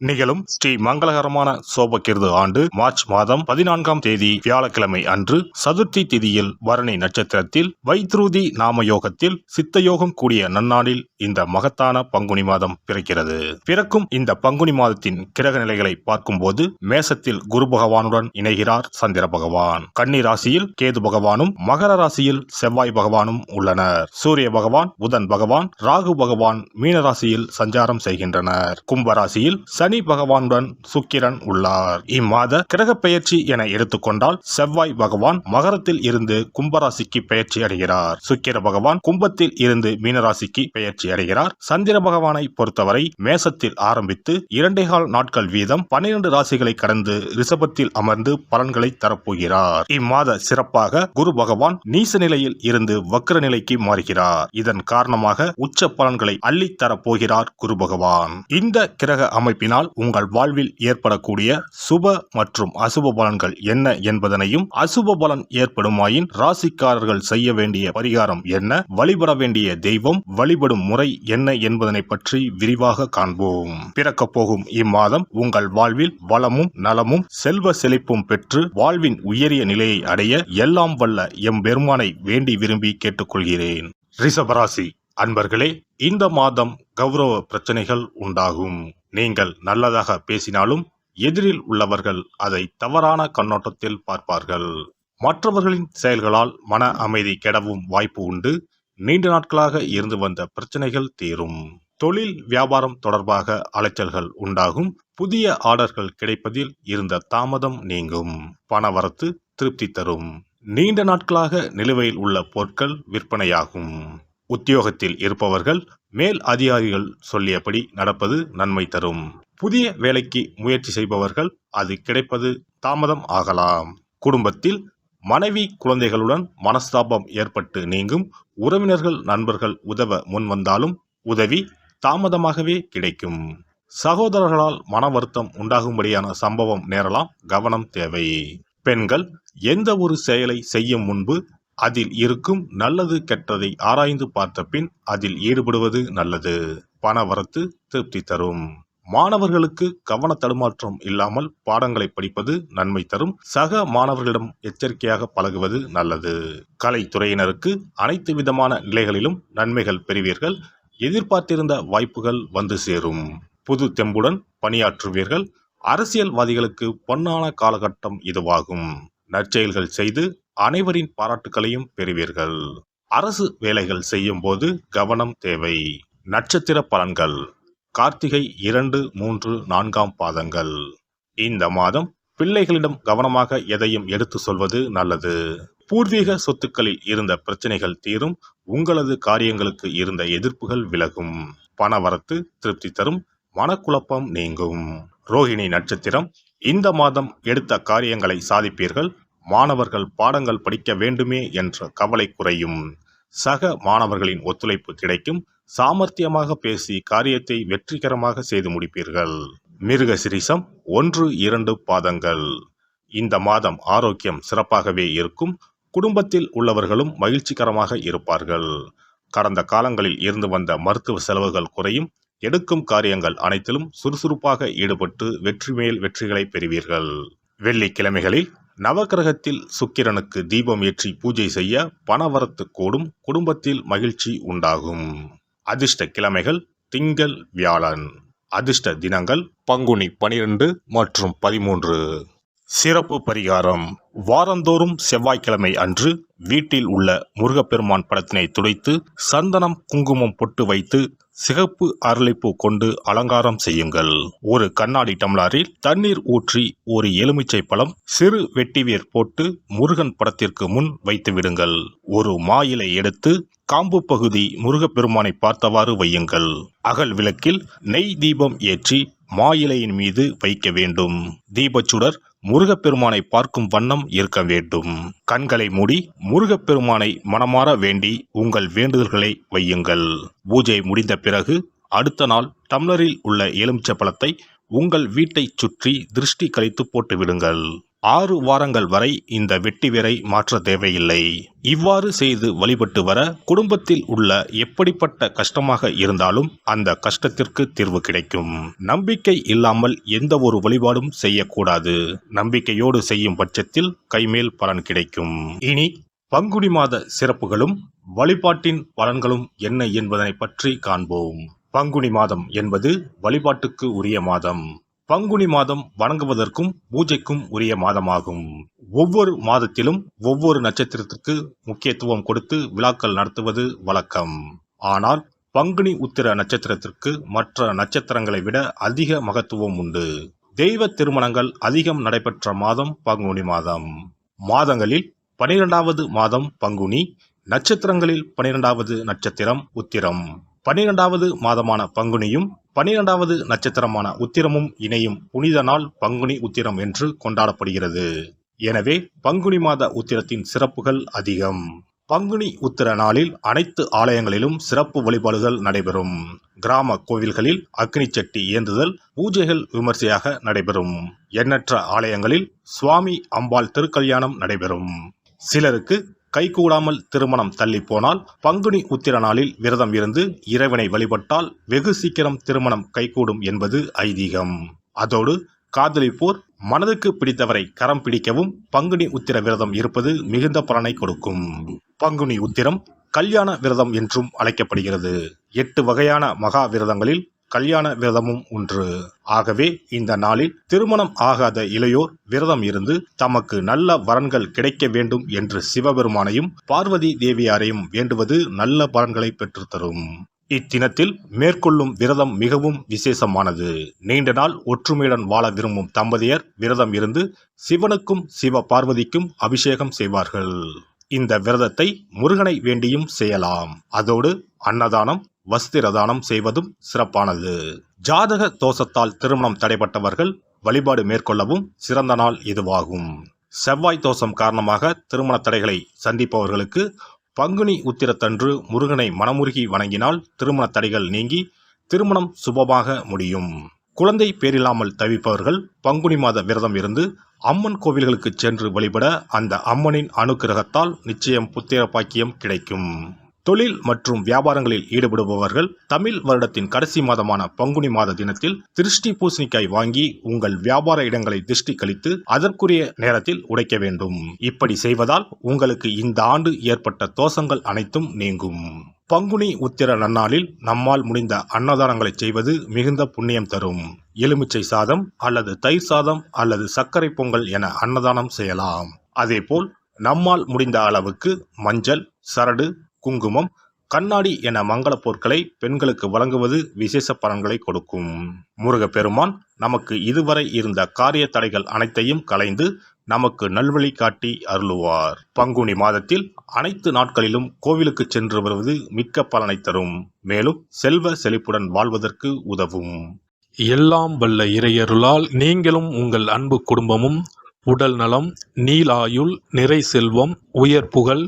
நிகழும் ஸ்ரீ மங்களகரமான சோபகிருது ஆண்டு மார்ச் மாதம் 14ஆம் தேதி வியாழக்கிழமை அன்று சதுர்த்தி திதியில் பரணி நட்சத்திரத்தில் வைத்ருதி நாம யோகத்தில் சித்தயோகம் கூடிய நன்னாளில் இந்த மகத்தான பங்குனி மாதம் பிறக்கிறது. பிறக்கும் இந்த பங்குனி மாதத்தின் கிரக நிலைகளை பார்க்கும்போது மேசத்தில் குரு பகவானுடன் இணைகிறார் சந்திர பகவான். கன்னி ராசியில் கேது பகவானும் மகர ராசியில் செவ்வாய் பகவானும் உள்ளனர். சூரிய பகவான், புதன் பகவான், ராகு பகவான் மீன ராசியில் சஞ்சாரம் செய்கின்றனர். கும்பராசியில் சனி பகவானுடன் சுக்கிரன் உள்ளார். இம்மாத கிரக பெயர்ச்சி என எடுத்துக்கொண்டால் செவ்வாய் பகவான் மகரத்தில் இருந்து கும்பராசிக்கு பெயர்ச்சி அடைகிறார். சுக்கிர பகவான் கும்பத்தில் இருந்து மீனராசிக்கு பெயர்ச்சி அடைகிறார். சந்திர பகவானை பொறுத்தவரை மேசத்தில் ஆரம்பித்து 2.25 நாட்கள் வீதம் 12 ராசிகளை கடந்து ரிஷபத்தில் அமர்ந்து பலன்களை தரப்போகிறார். இம்மாத சிறப்பாக குரு பகவான் நீச நிலையில் இருந்து வக்ர நிலைக்கு மாறுகிறார். இதன் காரணமாக உச்ச பலன்களை அள்ளித் தரப்போகிறார் குரு பகவான். இந்த கிரக அமைப்பினால் உங்கள் வாழ்வில் ஏற்படக்கூடிய சுப மற்றும் அசுப பலன்கள் என்ன என்பதனையும், அசுப பலன் ஏற்படுமாயின் ராசிக்காரர்கள் செய்ய வேண்டிய பரிகாரம் என்ன, வழிபட வேண்டிய தெய்வம், வழிபடும் முறை என்ன என்பதனை பற்றி விரிவாக காண்போம். பிறக்க போகும் இம்மாதம் உங்கள் வாழ்வில் வளமும் நலமும் செல்வ செழிப்பும் பெற்று வாழ்வின் உயரிய நிலையை அடைய எல்லாம் வல்ல எம்பெருமானை வேண்டி விரும்பி கேட்டுக்கொள்கிறேன். ரிஷபராசி அன்பர்களே, இந்த மாதம் கௌரவ பிரச்சனைகள் உண்டாகும். நீங்கள் நல்லதாக பேசினாலும் எதிரில் உள்ளவர்கள் அதை தவறான கண்ணோட்டத்தில் பார்ப்பார்கள். மற்றவர்களின் செயல்களால் மன அமைதி கெடவும் வாய்ப்பு உண்டு. நீண்ட நாட்களாக இருந்து வந்த பிரச்சனைகள் தீரும். தொழில் வியாபாரம் தொடர்பாக அலைச்சல்கள் உண்டாகும். புதிய ஆர்டர்கள் கிடைப்பதில் இருந்த தாமதம் நீங்கும். பணவரத்து திருப்தி தரும். நீண்ட நாட்களாக நிலுவையில் உள்ள பொருட்கள் விற்பனையாகும். உத்தியோகத்தில் இருப்பவர்கள் மேல் அதிகாரிகள் சொல்லியபடி நடப்பது நன்மை தரும். புதிய வேலைக்கு முயற்சி செய்பவர்கள் அது கிடைப்பது தாமதம் ஆகலாம். குடும்பத்தில் மனைவி குழந்தைகளுடன் மனஸ்தாபம் ஏற்பட்டு நீங்கும். உறவினர்கள் நண்பர்கள் உதவ முன்வந்தாலும் உதவி தாமதமாகவே கிடைக்கும். சகோதரர்களால் மன வருத்தம் உண்டாகும்படியான சம்பவம் நேரலாம், கவனம் தேவை. பெண்கள் எந்த ஒரு செயலை செய்யும் முன்பு அதில் இருக்கும் நல்லது கெட்டதை ஆராய்ந்து பார்த்த பின் அதில் ஈடுபடுவது நல்லது. பணவரத்து திருப்தி தரும். மாணவர்களுக்கு கவன தடுமாற்றம் இல்லாமல் பாடங்களை படிப்பது நன்மை தரும். சக மாணவர்களிடம் எச்சரிக்கையாக பழகுவது நல்லது. கலைத்துறையினருக்கு அனைத்து விதமான நிலைகளிலும் நன்மைகள் பெறுவீர்கள். எதிர்பார்த்திருந்த வாய்ப்புகள் வந்து சேரும். புது தெம்புடன் பணியாற்றுவீர்கள். அரசியல்வாதிகளுக்கு பொன்னான காலகட்டம் இதுவாகும். நற்செயல்கள் செய்து அனைவரின் பாராட்டுகளையும் பெறுவீர்கள். அரசு வேலைகள் செய்யும் போது கவனம் தேவை. நட்சத்திர பலன்கள். கார்த்திகை 2, 3, 4ஆம் பாதங்கள். இந்த மாதம் பிள்ளைகளிடம் கவனமாக எதையும் எடுத்து சொல்வது நல்லது. பூர்வீக சொத்துக்களில் இருந்த பிரச்சனைகள் தீரும். உங்களது காரியங்களுக்கு இருந்த எதிர்ப்புகள் விலகும். பணவரத்து திருப்தி தரும். மனக்குழப்பம் நீங்கும். ரோஹிணி நட்சத்திரம். இந்த மாதம் எடுத்த காரியங்களை சாதிப்பீர்கள். மாணவர்கள் பாடங்கள் படிக்க வேண்டுமே என்ற கவலை குறையும். சக மாணவர்களின் ஒத்துழைப்பு கிடைக்கும். சாமர்த்தியமாக பேசி காரியத்தை வெற்றிகரமாக செய்து முடிப்பீர்கள். மிருகசிரிசம் 1, 2 பாதங்கள். இந்த மாதம் ஆரோக்கியம் சிறப்பாகவே இருக்கும். குடும்பத்தில் உள்ளவர்களும் மகிழ்ச்சிகரமாக இருப்பார்கள். கடந்த காலங்களில் இருந்து வந்த மருத்துவ செலவுகள் குறையும். எடுக்கும் காரியங்கள் அனைத்திலும் சுறுசுறுப்பாக ஈடுபட்டு வெற்றி மேல் வெற்றிகளை பெறுவீர்கள். வெள்ளிக்கிழமைகளில் நவக்கிரகத்தில் சுக்கிரனுக்கு தீபம் ஏற்றி பூஜை செய்ய பணவரத்து கூடும். குடும்பத்தில் மகிழ்ச்சி உண்டாகும். அதிர்ஷ்ட கிழமைகள் திங்கள், வியாழன். அதிர்ஷ்ட தினங்கள் பங்குனி 12 மற்றும் 13. சிறப்பு பரிகாரம். வாரந்தோறும் செவ்வாய்க்கிழமை அன்று வீட்டில் உள்ள முருகப்பெருமான் படத்தினை துடைத்து சந்தனம் குங்குமம் பொட்டு வைத்து சிகப்பு அரளிப்பூ கொண்டு அலங்காரம் செய்யுங்கள். ஒரு கண்ணாடி டம்ளரில் தண்ணீர் ஊற்றி ஒரு எலுமிச்சை பழம் சிறு வெட்டிவேர் போட்டு முருகன் படத்திற்கு முன் வைத்து விடுங்கள். ஒரு மா இலை எடுத்து காம்பு பகுதி முருகப்பெருமானை பார்த்தவாறு வையுங்கள். அகல் விளக்கில் நெய் தீபம் ஏற்றி மா இலையின் மீது வைக்க வேண்டும். தீபச்சுடர் முருகப்பெருமானை பார்க்கும் வண்ணம் இருக்க வேண்டும். கண்களை மூடி முருகப்பெருமானை மனமாற வேண்டி உங்கள் வேண்டுதல்களை வையுங்கள். பூஜை முடிந்த பிறகு அடுத்த நாள் டம்ளரில் உள்ள எலுமிச்சை பழத்தை உங்கள் வீட்டை சுற்றி திருஷ்டி கழித்து போட்டு விடுங்கள். 6 வாரங்கள் வரை இந்த வெட்டிவேரை மாற்ற தேவையில்லை. இவ்வாறு செய்து வழிபட்டு வர குடும்பத்தில் உள்ள எப்படிப்பட்ட கஷ்டமாக இருந்தாலும் அந்த கஷ்டத்திற்கு தீர்வு கிடைக்கும். நம்பிக்கை இல்லாமல் எந்த ஒரு வழிபாடும் செய்யக்கூடாது. நம்பிக்கையோடு செய்யும் பட்சத்தில் கைமேல் பலன் கிடைக்கும். இனி பங்குனி மாத சிறப்புகளும் வழிபாட்டின் பலன்களும் என்ன என்பதனை பற்றி காண்போம். பங்குனி மாதம் என்பது வழிபாட்டுக்கு உரிய மாதம். பங்குனி மாதம் வணங்குவதற்கும் பூஜைக்கும் உரிய மாதமாகும். ஒவ்வொரு மாதத்திலும் ஒவ்வொரு நட்சத்திரத்திற்கு முக்கியத்துவம் கொடுத்து விழாக்கள் நடத்துவது வழக்கம். ஆனால் பங்குனி உத்திர நட்சத்திரத்திற்கு மற்ற நட்சத்திரங்களை விட அதிக மகத்துவம் உண்டு. தெய்வ திருமணங்கள் அதிகம் நடைபெற்ற மாதம் பங்குனி மாதம். மாதங்களில் 12வது மாதம் பங்குனி, நட்சத்திரங்களில் 12வது நட்சத்திரம் உத்திரம். 12வது மாதமான பங்குனியும் 12வது நட்சத்திரமான உத்திரமும் இணையும் புனித நாள் பங்குனி உத்திரம் என்று கொண்டாடப்படுகிறது. எனவே பங்குனி மாத உத்திரத்தின் சிறப்புகள் அதிகம். பங்குனி உத்திர நாளில் அனைத்து ஆலயங்களிலும் சிறப்பு வழிபாடுகள் நடைபெறும். கிராம கோவில்களில் அக்னி சட்டி ஏந்துதல், பூஜைகள் விமர்சையாக நடைபெறும். எண்ணற்ற ஆலயங்களில் சுவாமி அம்பாள் திருக்கல்யாணம் நடைபெறும். சிலருக்கு கைகூடாமல் திருமணம் தள்ளி போனால் பங்குனி உத்திர நாளில் விரதம் இருந்து இறைவனை வழிபட்டால் வெகு சீக்கிரம் திருமணம் கைகூடும் என்பது ஐதீகம். அதோடு காதலிப்போர் மனதுக்கு பிடித்தவரை கரம் பிடிக்கவும் பங்குனி உத்திர விரதம் இருப்பது மிகுந்த பலனை கொடுக்கும். பங்குனி உத்திரம் கல்யாண விரதம் என்றும் அழைக்கப்படுகிறது. 8 வகையான மகா விரதங்களில் கல்யாண விரதமும் ஒன்று. ஆகவே இந்த நாளில் திருமணம் ஆகாத இளையோர் விரதம் இருந்து தமக்கு நல்ல வரன்கள் கிடைக்க வேண்டும் என்று சிவபெருமானையும் பார்வதி தேவியாரையும் வேண்டுவது நல்ல பலன்களை பெற்றுத்தரும். இத்தினத்தில் மேற்கொள்ளும் விரதம் மிகவும் விசேஷமானது. நீண்ட நாள் ஒற்றுமையுடன் வாழ விரும்பும் தம்பதியர் விரதம் இருந்து சிவனுக்கும் சிவ பார்வதிக்கும் அபிஷேகம் செய்வார்கள். இந்த விரதத்தை முருகனை வேண்டியும் செய்யலாம். அதோடு அன்னதானம், வஸ்திரதானம் செய்வதும் சிறப்பானது. ஜாதக தோஷத்தால் திருமணம் தடைப்பட்டவர்கள் வழிபாடு மேற்கொள்ளவும் சிறந்த நாள் இதுவாகும். செவ்வாய் தோஷம் காரணமாக திருமண தடைகளை சந்திப்பவர்களுக்கு பங்குனி உத்திரத்தன்று முருகனை மனமுருகி வணங்கினால் திருமண தடைகள் நீங்கி திருமணம் சுபமாக முடியும். குழந்தை பேரில்லாமல் தவிப்பவர்கள் பங்குனி மாத விரதம் இருந்து அம்மன் கோவில்களுக்கு சென்று வழிபட அந்த அம்மனின் அனுக்கிரகத்தால் நிச்சயம் புத்திர பாக்கியம் கிடைக்கும். தொழில் மற்றும் வியாபாரங்களில் ஈடுபடுபவர்கள் தமிழ் வருடத்தின் கடைசி மாதமான பங்குனி மாத தினத்தில் திருஷ்டி பூசணிக்காய் வாங்கி உங்கள் வியாபார இடங்களை திருஷ்டி கழித்து அதற்குரிய நேரத்தில் உடைக்க வேண்டும். இப்படி செய்வதால் உங்களுக்கு இந்த ஆண்டு ஏற்பட்ட தோஷங்கள் அனைத்தும் நீங்கும். பங்குனி உத்திர நன்னாளில் நம்மால் முடிந்த அன்னதானங்களை செய்வது மிகுந்த புண்ணியம் தரும். எலுமிச்சை சாதம் அல்லது தயிர் சாதம் அல்லது சர்க்கரை பொங்கல் என அன்னதானம் செய்யலாம். அதேபோல் நம்மால் முடிந்த அளவுக்கு மஞ்சள், சரடு, குங்குமம், கண்ணாடி என மங்கள பொருட்களை பெண்களுக்கு வழங்குவது விசேஷ பலன்களை கொடுக்கும். முருகப்பெருமான் நமக்கு இதுவரை இருந்த காரிய தடைகள் அனைத்தையும் களைந்து நமக்கு நல்வழி காட்டி அருளுவார். பங்குனி மாதத்தில் அனைத்து நாட்களிலும் கோவிலுக்கு சென்று வருவது மிக்க பலனை தரும். மேலும் செல்வ செழிப்புடன் வாழ்வதற்கு உதவும். எல்லாம் வல்ல இறையருளால் நீங்களும் உங்கள் அன்பு குடும்பமும் உடல் நலம், நீலாயுள், நிறை செல்வம், உயர் புகழ்,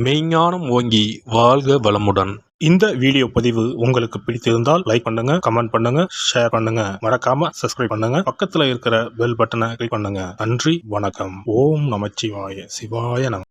மெய்ஞானம் ஓங்கி வாழ்க வளமுடன். இந்த வீடியோ பதிவு உங்களுக்கு பிடித்திருந்தால் லைக் பண்ணுங்க, கமெண்ட் பண்ணுங்க, ஷேர் பண்ணுங்க. மறக்காம சப்ஸ்கிரைப் பண்ணுங்க. பக்கத்துல இருக்கிற பெல் பட்டனை கிளிக் பண்ணுங்க. நன்றி, வணக்கம். ஓம் நமச்சிவாய. சிவாய நம.